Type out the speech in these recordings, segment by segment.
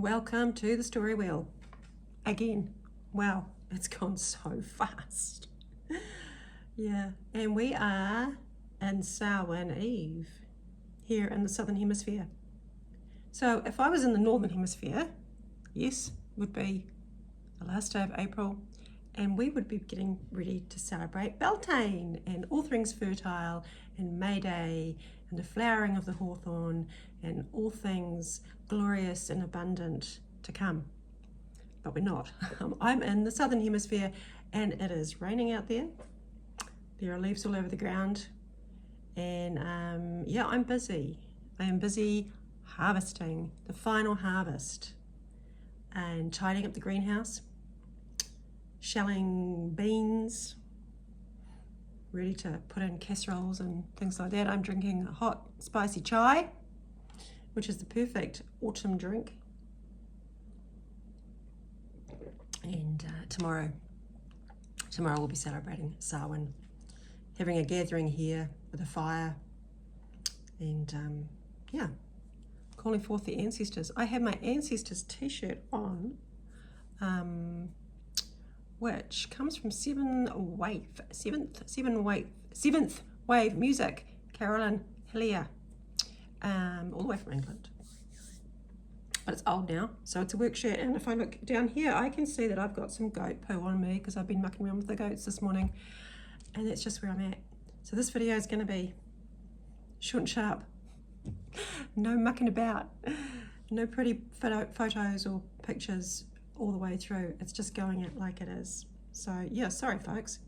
Welcome to the story wheel. Again, wow, it's gone so fast. Yeah, and we are in Samhain Eve here in the Southern Hemisphere. So if I was in the Northern Hemisphere, yes, would be the last day of April, and we would be getting ready to celebrate Beltane and all things fertile and May Day and the flowering of the hawthorn and all things glorious and abundant to come. But we're not. I'm in the Southern Hemisphere and it is raining out there. There are leaves all over the ground. And yeah, I'm busy. I am busy harvesting the final harvest and tidying up the greenhouse, shelling beans, ready to put in casseroles and things like that. I'm drinking a hot, spicy chai, which is the perfect autumn drink. And tomorrow we'll be celebrating Samhain, having a gathering here with a fire, and yeah, calling forth the ancestors. I have my ancestors t-shirt on, which comes from seventh wave music, Carolyn Hillier, all the way from England. But it's old now, so it's a work shirt. And if I look down here, I can see that I've got some goat poo on me because I've been mucking around with the goats this morning, and that's just where I'm at. So this video is going to be short and sharp. No mucking about, no pretty photos or pictures all the way through. It's just going it like it is. So yeah, sorry folks.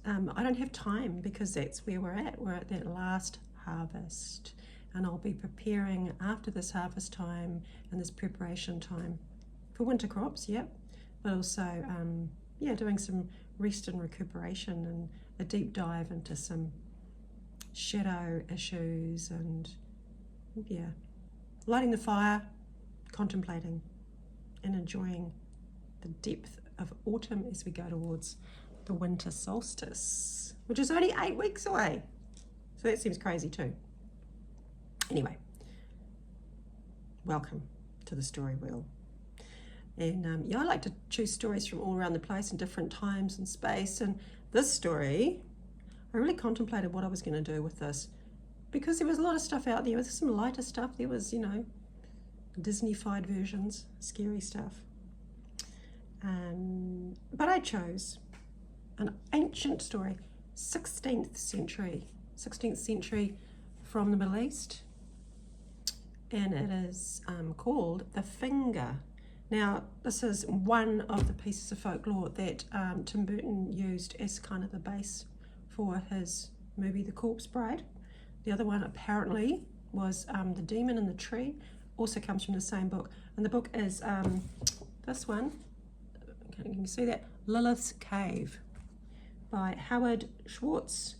I don't have time because that's where we're at. We're at that last harvest. And I'll be preparing after this harvest time and this preparation time for winter crops, yep. But also, yeah, doing some rest and recuperation and a deep dive into some shadow issues and, yeah, lighting the fire, contemplating and enjoying the depth of autumn as we go towards the winter solstice, which is only 8 weeks away. So that seems crazy too. Anyway, welcome to the story wheel. And yeah, I like to choose stories from all around the place in different times and space. And this story, I really contemplated what I was going to do with this because there was a lot of stuff out there. There was some lighter stuff. There was, you know, Disney-fied versions, scary stuff. But I chose an ancient story, 16th century from the Middle East. And it is called The Finger. Now, this is one of the pieces of folklore that Tim Burton used as kind of the base for his movie The Corpse Bride. The other one apparently was The Demon in the Tree, also comes from the same book. And the book is this one, you can see that, Lilith's Cave by Howard Schwarz.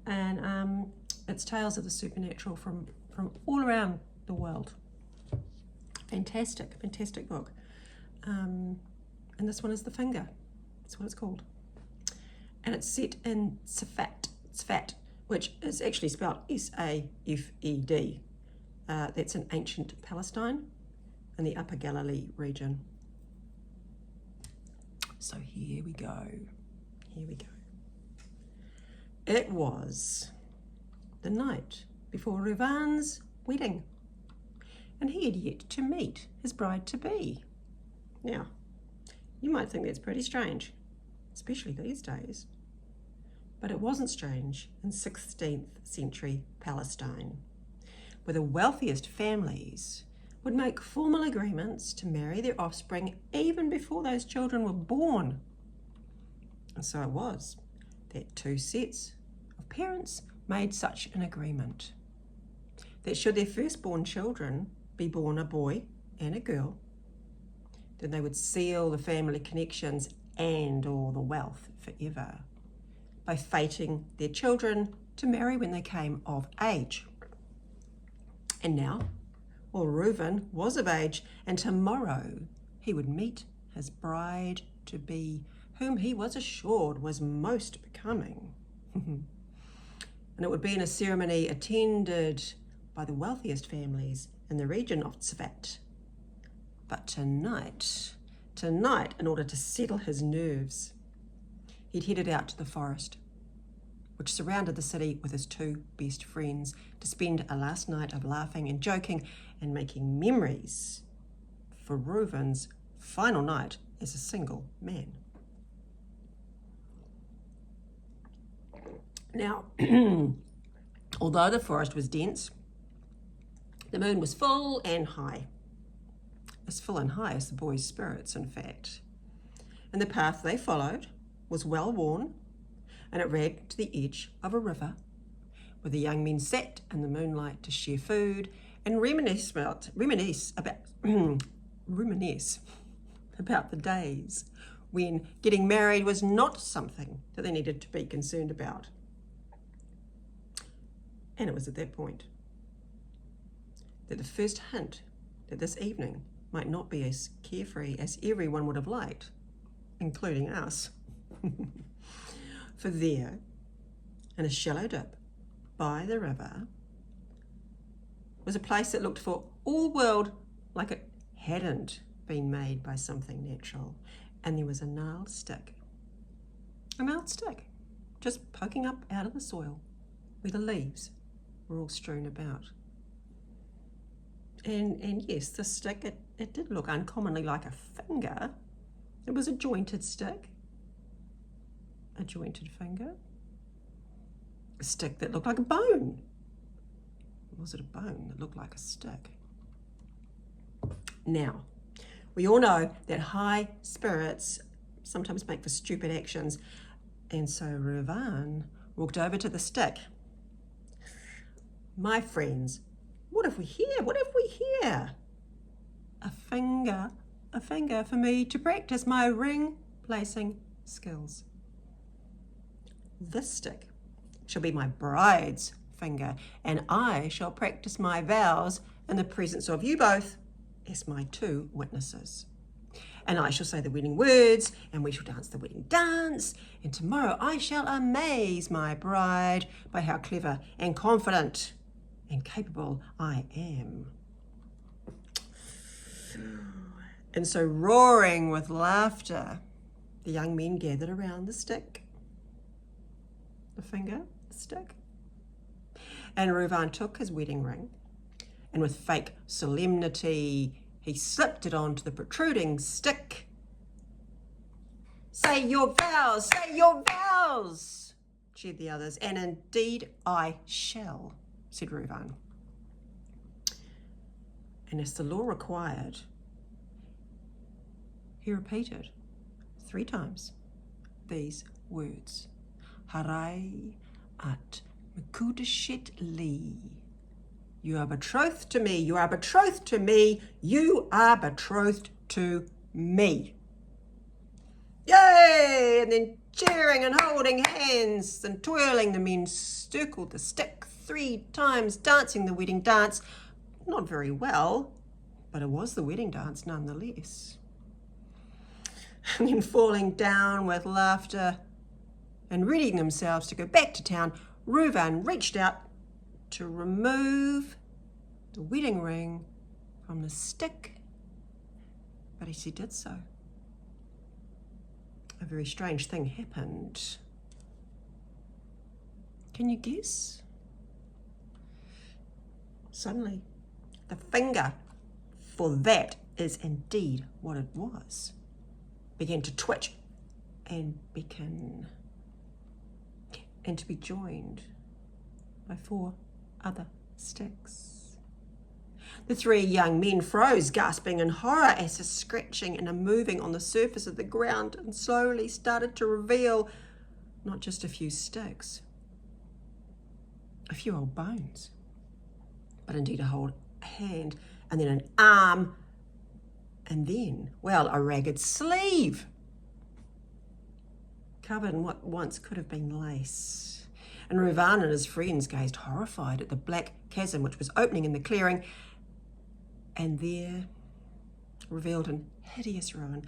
And it's tales of the supernatural from all around the world. Fantastic book. And this one is The Finger. That's what it's called. And it's set in Safed, which is actually spelled S-A-F-E-D. That's in ancient Palestine in the Upper Galilee region. So here we go. It was the night before Reuven's wedding, and he had yet to meet his bride-to-be. Now, you might think that's pretty strange, especially these days. But it wasn't strange in 16th century Palestine, where the wealthiest families would make formal agreements to marry their offspring even before those children were born. And so it was that two sets of parents made such an agreement that should their firstborn children be born a boy and a girl, then they would seal the family connections and all the wealth forever by fating their children to marry when they came of age. And now, well, Reuven was of age, and tomorrow he would meet his bride-to-be, whom he was assured was most becoming. And it would be in a ceremony attended by the wealthiest families in the region of Tzfat. But tonight, in order to settle his nerves, he'd headed out to the forest, which surrounded the city, with his two best friends to spend a last night of laughing and joking and making memories for Reuven's final night as a single man. Now, although the forest was dense, the moon was full and high. As full and high as the boys' spirits, in fact. And the path they followed was well worn, and it led to the edge of a river, where the young men sat in the moonlight to share food and reminisce about the days when getting married was not something that they needed to be concerned about. And it was at that point that the first hint that this evening might not be as carefree as everyone would have liked, including us. For there, in a shallow dip by the river, was a place that looked for all world like it hadn't been made by something natural. And there was a gnarled stick, just poking up out of the soil where the leaves were all strewn about. And yes, the stick, it did look uncommonly like a finger. It was a jointed stick, a jointed finger, a stick that looked like a bone. Was it a bone that looked like a stick? Now, we all know that high spirits sometimes make for stupid actions, and so Reuven walked over to the stick. My friends, what have we here? What have we here? A finger for me to practice my ring placing skills. This stick shall be my bride's finger, and I shall practice my vows in the presence of you both as my two witnesses. And I shall say the wedding words, and we shall dance the wedding dance, and tomorrow I shall amaze my bride by how clever and confident and capable I am. And so, roaring with laughter, the young men gathered around the stick, the finger, the stick. And Reuven took his wedding ring, and with fake solemnity, he slipped it onto the protruding stick. Say your vows, cheered the others. And indeed I shall, said Reuven. And as the law required, he repeated 3 times these words. Harai at Mekudeshet li. You are betrothed to me, you are betrothed to me, you are betrothed to me. Yay! And then cheering and holding hands and twirling, the men circled the stick 3 times, dancing the wedding dance. Not very well, but it was the wedding dance nonetheless. And then falling down with laughter and readying themselves to go back to town, Reuven reached out to remove the wedding ring from the stick, but as he did so, a very strange thing happened. Can you guess? Suddenly, the finger, for that is indeed what it was, began to twitch and to be joined by 4 other sticks. The 3 young men froze, gasping in horror as a scratching and a moving on the surface of the ground, and slowly started to reveal not just a few sticks, a few old bones, but indeed a whole hand, and then an arm, and then, well, a ragged sleeve covered in what once could have been lace. And Reuven and his friends gazed horrified at the black chasm which was opening in the clearing, and there, revealed in hideous ruin,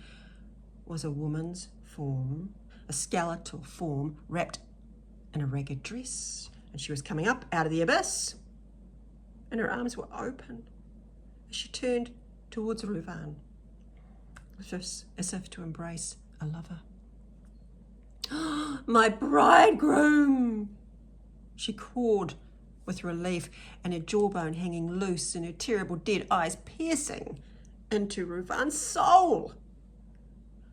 was a woman's form, a skeletal form wrapped in a ragged dress, and she was coming up out of the abyss, and her arms were open as she turned towards Reuven. as if to embrace a lover. "My bridegroom!" she called with relief, and her jawbone hanging loose and her terrible dead eyes piercing into Ruvan's soul.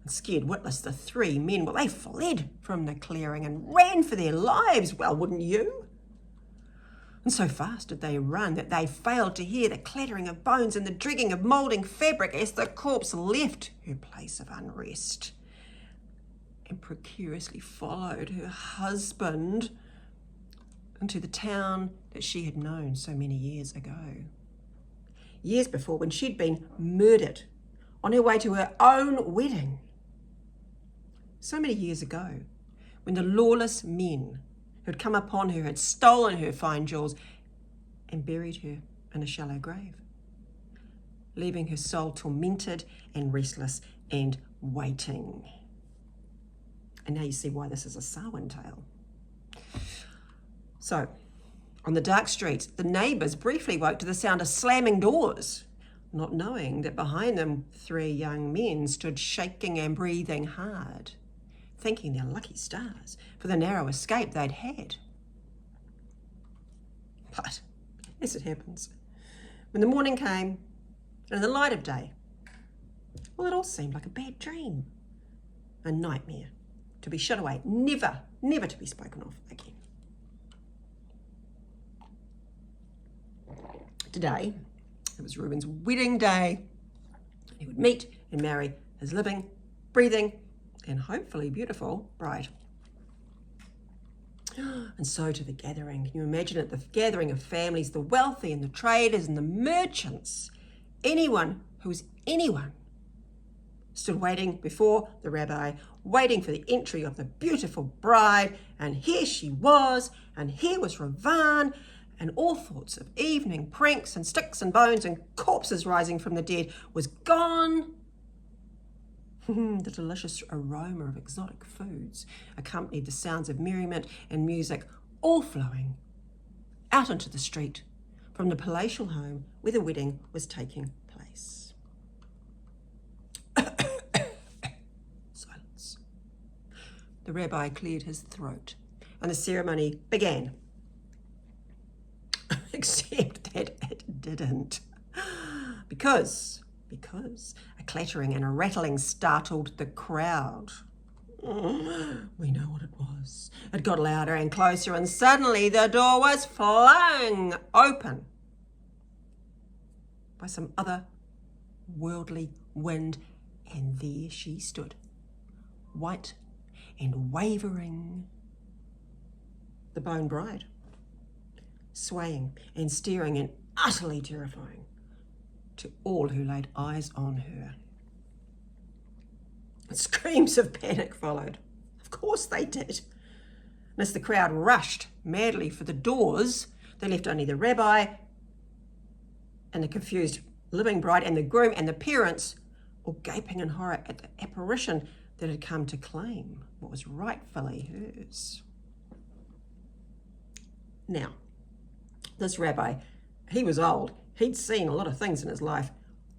And scared witless, the three men, well, they fled from the clearing and ran for their lives. Well, wouldn't you? And so fast did they run that they failed to hear the clattering of bones and the dragging of moulding fabric as the corpse left her place of unrest and precariously followed her husband into the town that she had known so many years ago. Years before, when she'd been murdered on her way to her own wedding. So many years ago, when the lawless men who had come upon her had stolen her fine jewels and buried her in a shallow grave, leaving her soul tormented and restless and waiting. And now you see why this is a Samhain tale. So, on the dark streets, the neighbours briefly woke to the sound of slamming doors, not knowing that behind them 3 young men stood shaking and breathing hard, thanking their lucky stars for the narrow escape they'd had. But, as it happens, when the morning came and in the light of day, well, it all seemed like a bad dream, a nightmare to be shut away, never to be spoken of again. Today, it was Reuben's wedding day. He would meet and marry his living, breathing, and hopefully beautiful bride. And so to the gathering. Can you imagine it? The gathering of families, the wealthy and the traders and the merchants. Anyone who was anyone stood waiting before the rabbi, waiting for the entry of the beautiful bride. And here she was, and here was Reuven, and all thoughts of evening pranks and sticks and bones and corpses rising from the dead was gone. The delicious aroma of exotic foods accompanied the sounds of merriment and music, all flowing out into the street from the palatial home where the wedding was taking place. Silence. The rabbi cleared his throat and the ceremony began. Except that it didn't. Because a clattering and a rattling startled the crowd. We know what it was. It got louder and closer, and suddenly the door was flung open by some other worldly wind, and there she stood, white and wavering, the bone bride, swaying and staring and utterly terrifying to all who laid eyes on her. And screams of panic followed. Of course they did. And as the crowd rushed madly for the doors, they left only the rabbi and the confused living bride and the groom and the parents, all gaping in horror at the apparition that had come to claim what was rightfully hers. Now, this rabbi, he was old. He'd seen a lot of things in his life,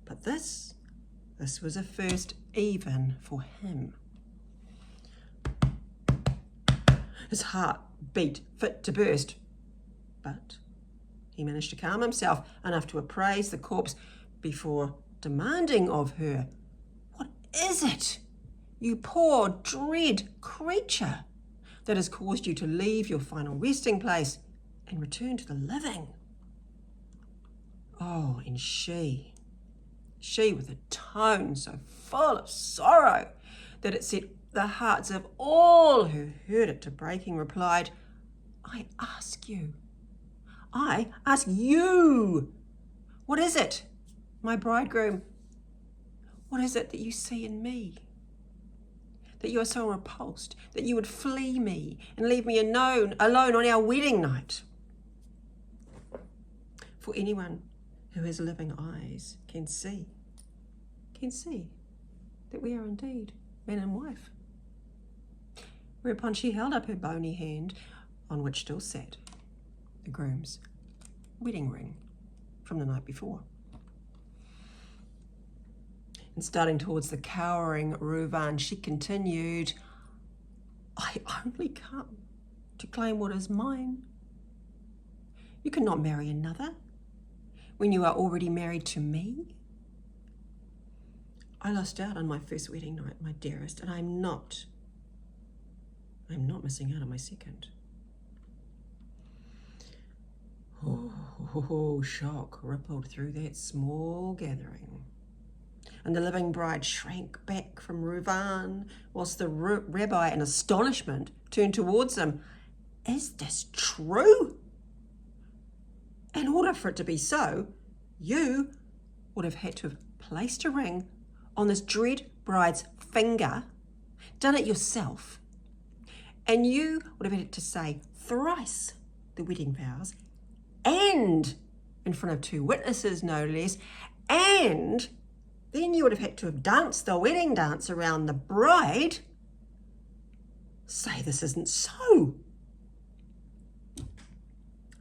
but this was a first even for him. His heart beat fit to burst, but he managed to calm himself enough to appraise the corpse before demanding of her, "What is it, you poor, dread creature, that has caused you to leave your final resting place and return to the living?" Oh, and she with a tone so full of sorrow that it set the hearts of all who heard it to breaking, replied, I ask you, what is it, my bridegroom? What is it that you see in me? That you are so repulsed that you would flee me and leave me alone on our wedding night? For anyone who has living eyes can see that we are indeed man and wife. Whereupon she held up her bony hand, on which still sat the groom's wedding ring from the night before, And starting towards the cowering Reuven, she continued, I only come to claim what is mine. You cannot marry another when you are already married to me. I lost out on my first wedding night, my dearest, and I'm not missing out on my second. Oh, shock rippled through that small gathering. And the living bride shrank back from Reuven, whilst the rabbi, in astonishment, turned towards him. Is this true? In order for it to be so, you would have had to have placed a ring on this dread bride's finger, done it yourself, and you would have had to say thrice the wedding vows, and in front of 2 witnesses, no less, and then you would have had to have danced the wedding dance around the bride. Say this isn't so.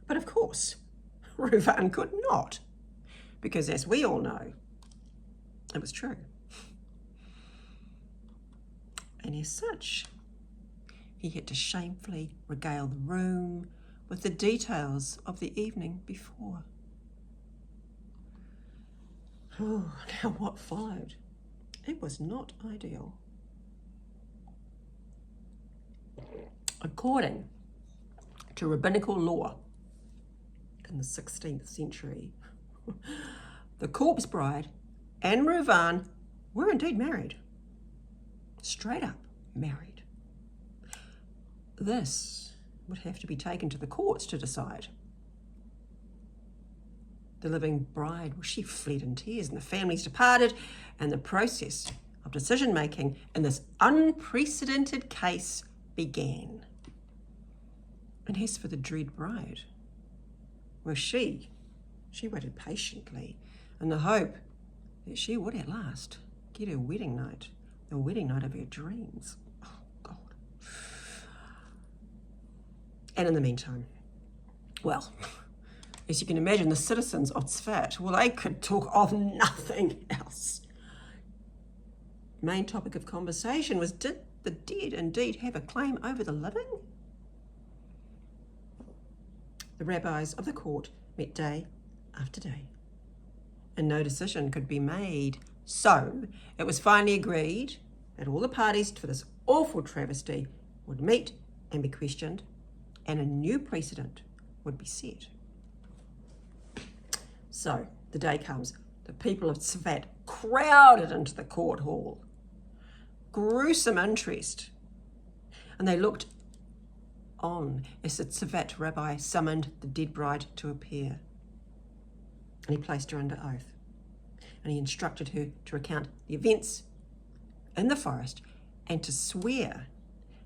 But of course, Reuven could not, because as we all know, it was true. And as such, he had to shamefully regale the room with the details of the evening before. Oh, now what followed? It was not ideal. According to rabbinical law in the 16th century, the corpse bride and Reuven were indeed married. Straight up married. This would have to be taken to the courts to decide. The living bride, well, she fled in tears, and the families departed, and the process of decision-making in this unprecedented case began. And as for the dread bride, well, she waited patiently in the hope that she would at last get her wedding night, the wedding night of her dreams. Oh, God. And in the meantime, well, as you can imagine, the citizens of Tzfat, well, they could talk of nothing else. Main topic of conversation was, did the dead indeed have a claim over the living? The rabbis of the court met day after day, and no decision could be made. So it was finally agreed that all the parties for this awful travesty would meet and be questioned, and a new precedent would be set. So the day comes. The people of Tzfat crowded into the court hall. Gruesome interest. And they looked on as the Tzfat rabbi summoned the dead bride to appear. And he placed her under oath. And he instructed her to recount the events in the forest and to swear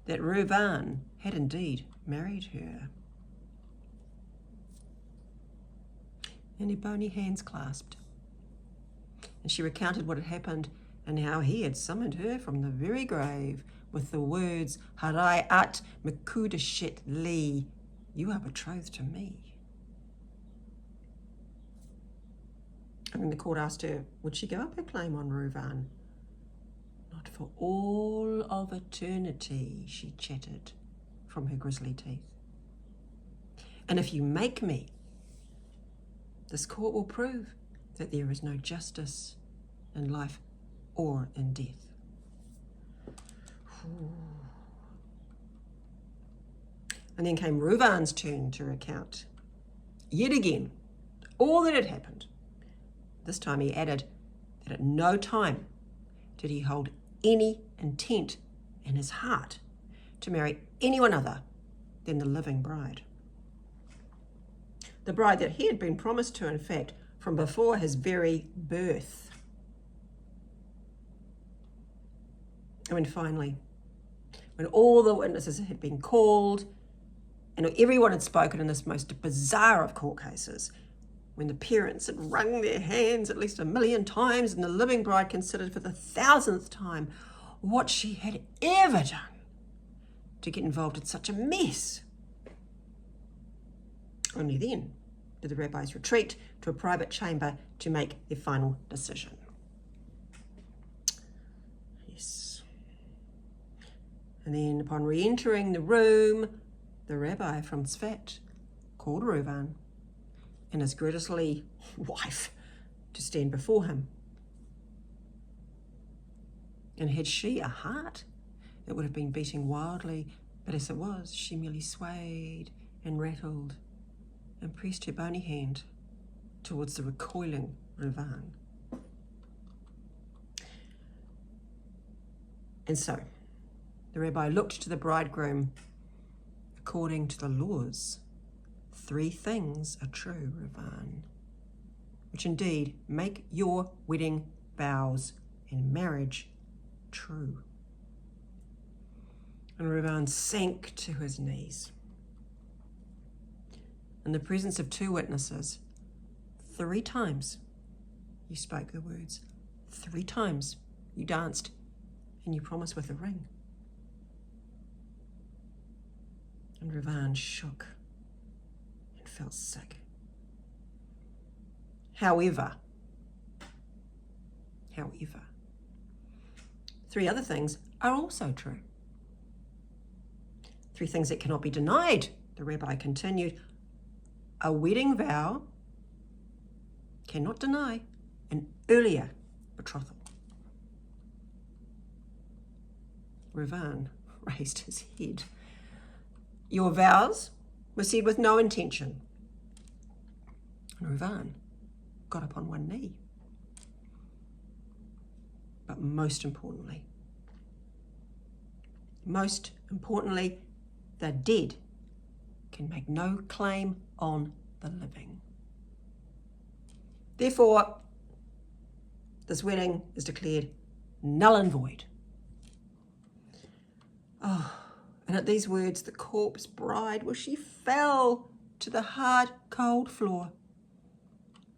that Reuven had indeed married her. And their bony hands clasped. And she recounted what had happened and how he had summoned her from the very grave with the words, Harai at mekudeshet li, you are betrothed to me. And then the court asked her, would she give up her claim on Reuven? Not for all of eternity, she chattered from her grisly teeth. And if you make me, this court will prove that there is no justice in life or in death. And then came Reuven's turn to recount. Yet again, all that had happened. This time he added that at no time did he hold any intent in his heart to marry anyone other than the living bride. The bride that he had been promised to, in fact, from before his very birth. And when finally, when all the witnesses had been called and everyone had spoken in this most bizarre of court cases, when the parents had wrung their hands at least 1,000,000 times and the living bride considered for the 1,000th time what she had ever done to get involved in such a mess. Only then did the rabbis retreat to a private chamber to make their final decision. Yes. And then upon re-entering the room, the rabbi from Tzfat called Reuven and his grisly wife to stand before him. And had she a heart, it would have been beating wildly, but as it was, she merely swayed and rattled and pressed her bony hand towards the recoiling Reuven. And so, the rabbi looked to the bridegroom. According to the laws, 3 things are true, Reuven, which indeed make your wedding vows and marriage true. And Reuven sank to his knees. In the presence of 2 witnesses, 3 times you spoke the words, 3 times you danced, and you promised with a ring. And Reuven shook and felt sick. However, 3 other things are also true. 3 things that cannot be denied, the rabbi continued. A wedding vow cannot deny an earlier betrothal. Reuven raised his head. Your vows were said with no intention. And Reuven got upon one knee. But most importantly, the dead can make no claim on the living. Therefore, this wedding is declared null and void. Oh, and at these words, the corpse bride, well, she fell to the hard, cold floor,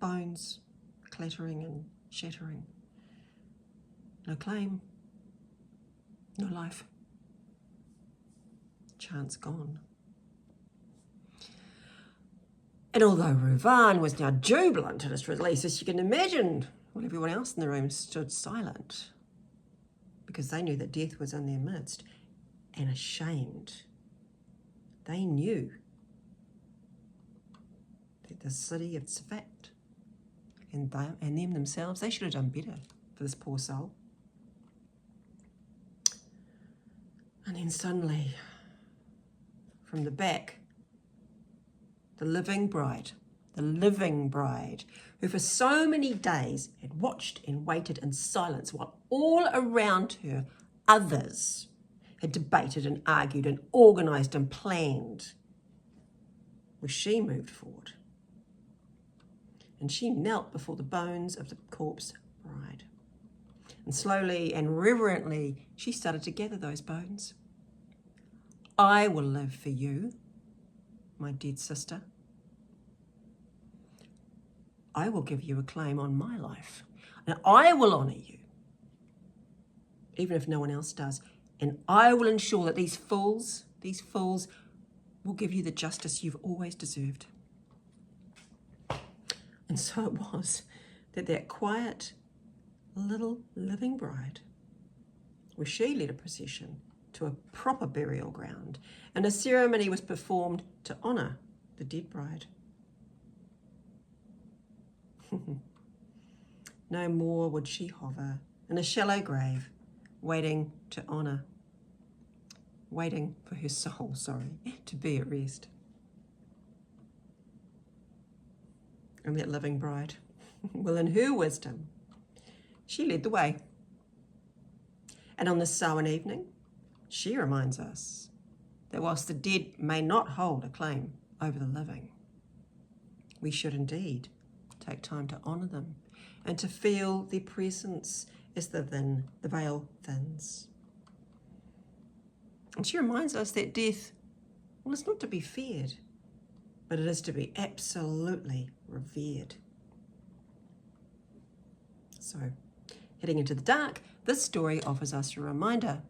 bones clattering and shattering. No claim, no life. Chance gone. And although Reuven was now jubilant at his release, as you can imagine, well, everyone else in the room stood silent because they knew that death was in their midst, and ashamed. They knew that the city of Tzfat and them themselves, they should have done better for this poor soul. And then suddenly, from the back, the living bride, who for so many days had watched and waited in silence while all around her others had debated and argued and organised and planned, well, she moved forward. And she knelt before the bones of the corpse bride. And slowly and reverently, she started to gather those bones. I will live for you, my dead sister. I will give you a claim on my life. And I will honour you, even if no one else does. And I will ensure that these fools will give you the justice you've always deserved. And so it was that quiet little living bride, where she led a procession to a proper burial ground, and a ceremony was performed to honour the dead bride. No more would she hover in a shallow grave, waiting for her soul, to be at rest. And that living bride, well, in her wisdom, she led the way. And on this Samhain evening, she reminds us that whilst the dead may not hold a claim over the living, we should indeed take time to honour them and to feel their presence as the veil thins. And she reminds us that death, well, it's not to be feared, but it is to be absolutely revered. So, heading into the dark, this story offers us a reminder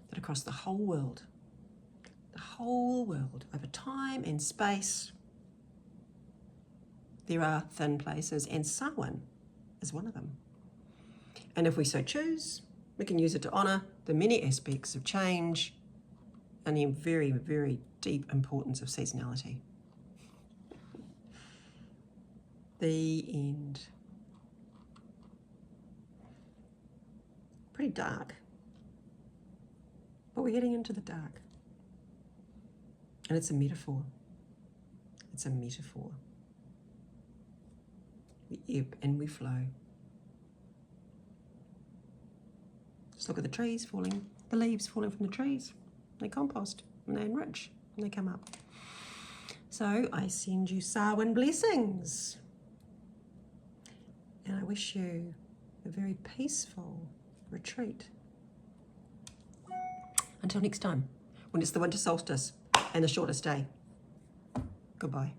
that across the whole world, over time and space, there are thin places, and Samhain is one of them. And if we so choose, We can use it to honour the many aspects of change and the very, very deep importance of seasonality. The end. Pretty dark. But we're heading into the dark. And it's a metaphor. It's a metaphor. We ebb and we flow. Just look at the trees falling, the leaves falling from the trees. They compost and they enrich and they come up. So I send you Samhain blessings. And I wish you a very peaceful retreat. Until next time, when it's the winter solstice and the shortest day. Goodbye.